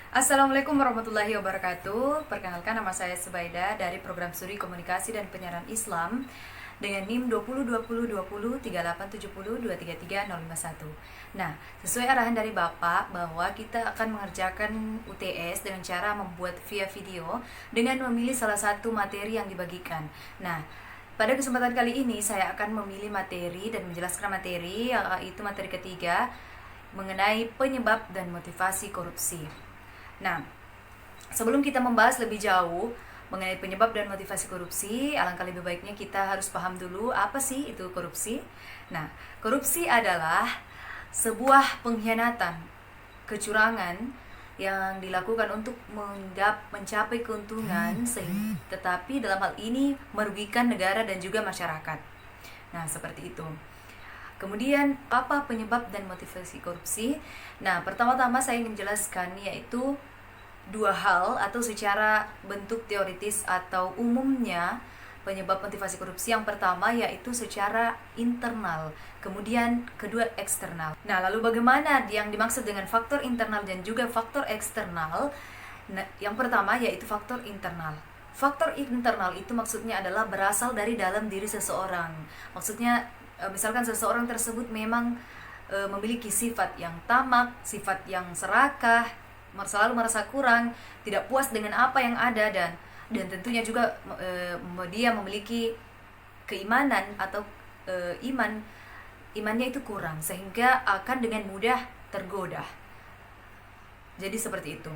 Assalamualaikum warahmatullahi wabarakatuh. Perkenalkan, nama saya Subaida dari Program Studi Komunikasi dan Penyiaran Islam dengan NIM 2020203870233051. Nah, sesuai arahan dari Bapak bahwa kita akan mengerjakan UTS dengan cara membuat via video dengan memilih salah satu materi yang dibagikan. Nah, pada kesempatan kali ini saya akan memilih materi dan menjelaskan materi, yaitu materi ketiga mengenai penyebab dan motivasi korupsi. Nah, sebelum kita membahas lebih jauh mengenai penyebab dan motivasi korupsi, alangkah lebih baiknya kita harus paham dulu apa sih itu korupsi. Nah, korupsi adalah sebuah pengkhianatan, kecurangan yang dilakukan untuk mencapai keuntungan, tetapi dalam hal ini merugikan negara dan juga masyarakat. Nah, seperti itu. Kemudian, apa penyebab dan motivasi korupsi? Nah, pertama-tama saya ingin jelaskan yaitu dua hal atau secara bentuk teoritis atau umumnya penyebab motivasi korupsi. Yang pertama yaitu secara internal, kemudian kedua eksternal. Nah, lalu bagaimana yang dimaksud dengan faktor internal dan juga faktor eksternal? Nah, yang pertama yaitu faktor internal. Faktor internal itu maksudnya adalah berasal dari dalam diri seseorang. Maksudnya misalkan seseorang tersebut memang memiliki sifat yang tamak, sifat yang serakah, selalu merasa kurang, tidak puas dengan apa yang ada, dan tentunya juga dia memiliki keimanan atau imannya itu kurang sehingga akan dengan mudah tergoda. Jadi seperti itu.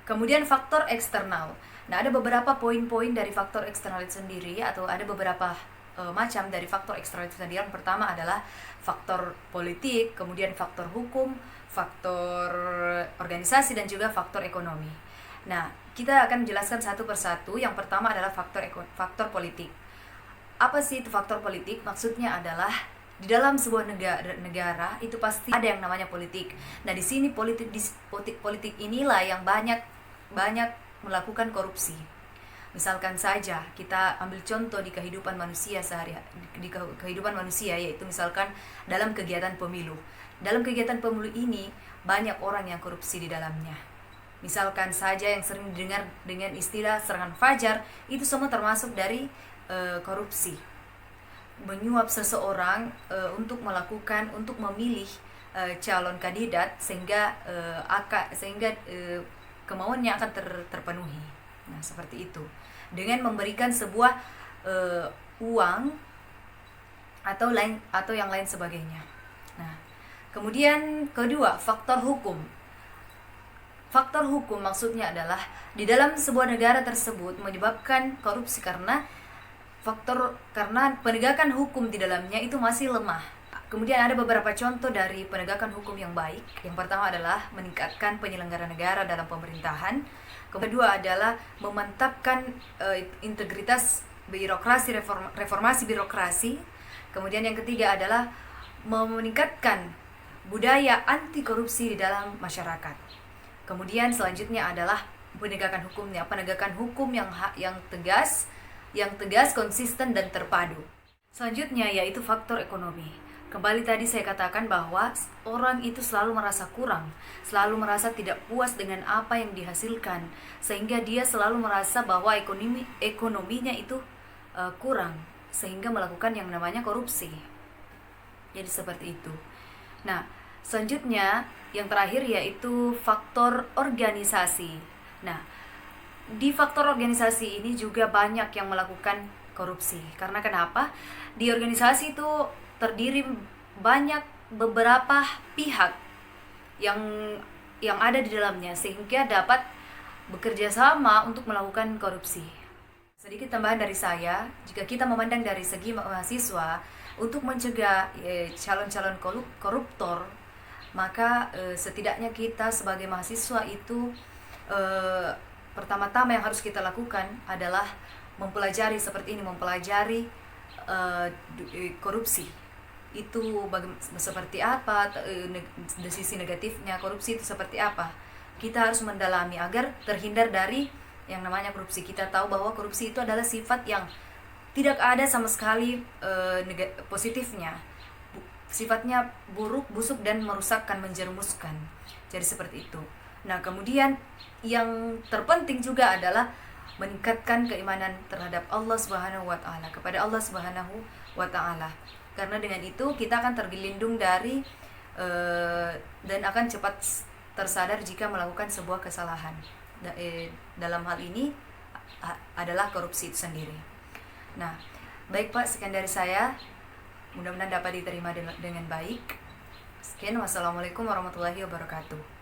Kemudian faktor eksternal. Nah, ada beberapa poin-poin dari faktor eksternal itu sendiri, atau ada beberapa macam dari faktor eksternal itu sendiri. Yang pertama adalah faktor politik, kemudian faktor hukum, faktor organisasi, dan juga faktor ekonomi. Nah, kita akan menjelaskan satu persatu. Yang pertama adalah faktor politik. Apa sih itu faktor politik? Maksudnya adalah di dalam sebuah negara itu pasti ada yang namanya politik. Nah, di sini politik inilah yang banyak melakukan korupsi. Misalkan saja kita ambil contoh di kehidupan manusia di kehidupan manusia, yaitu misalkan dalam kegiatan pemilu. Dalam kegiatan pemilu ini banyak orang yang korupsi di dalamnya. Misalkan saja yang sering didengar dengan istilah serangan fajar, itu semua termasuk dari korupsi. Menyuap seseorang untuk memilih calon kandidat sehingga kemauannya akan terpenuhi. Nah, seperti itu. Dengan memberikan sebuah uang atau yang lain sebagainya. Nah, kemudian kedua, faktor hukum. Faktor hukum maksudnya adalah di dalam sebuah negara tersebut menyebabkan korupsi karena penegakan hukum di dalamnya itu masih lemah. Kemudian ada beberapa contoh dari penegakan hukum yang baik. Yang pertama adalah meningkatkan penyelenggara negara dalam pemerintahan. Kedua adalah memantapkan integritas birokrasi, reformasi birokrasi. Kemudian yang ketiga adalah meningkatkan budaya anti korupsi di dalam masyarakat. Kemudian selanjutnya adalah penegakan hukumnya, penegakan hukum yang tegas, konsisten dan terpadu. Selanjutnya yaitu faktor ekonomi. Kembali tadi saya katakan bahwa orang itu selalu merasa kurang, selalu merasa tidak puas dengan apa yang dihasilkan, sehingga dia selalu merasa bahwa ekonominya itu kurang, sehingga melakukan yang namanya korupsi. Jadi seperti itu. Nah, selanjutnya yang terakhir yaitu faktor organisasi. Nah, di faktor organisasi ini juga banyak yang melakukan korupsi. Karena kenapa? Di organisasi itu terdiri beberapa pihak yang ada di dalamnya sehingga dapat bekerja sama untuk melakukan korupsi. Sedikit tambahan dari saya, jika kita memandang dari segi mahasiswa untuk mencegah calon-calon koruptor, maka setidaknya kita sebagai mahasiswa itu pertama-tama yang harus kita lakukan adalah mempelajari korupsi itu seperti apa, dari sisi negatifnya korupsi itu seperti apa. Kita harus mendalami agar terhindar dari yang namanya korupsi. Kita tahu bahwa korupsi itu adalah sifat yang tidak ada sama sekali positifnya. Sifatnya buruk, busuk, dan merusakkan, menjerumuskan. Jadi seperti itu. Nah, kemudian yang terpenting juga adalah meningkatkan keimanan terhadap Allah Subhanahu wa taala, kepada Allah Subhanahu wa taala. Karena dengan itu kita akan terlindung dari dan akan cepat tersadar jika melakukan sebuah kesalahan. Dalam hal ini adalah korupsi itu sendiri. Nah, baik Pak, sekian dari saya. Mudah-mudahan dapat diterima dengan baik. Sekian, wassalamualaikum warahmatullahi wabarakatuh.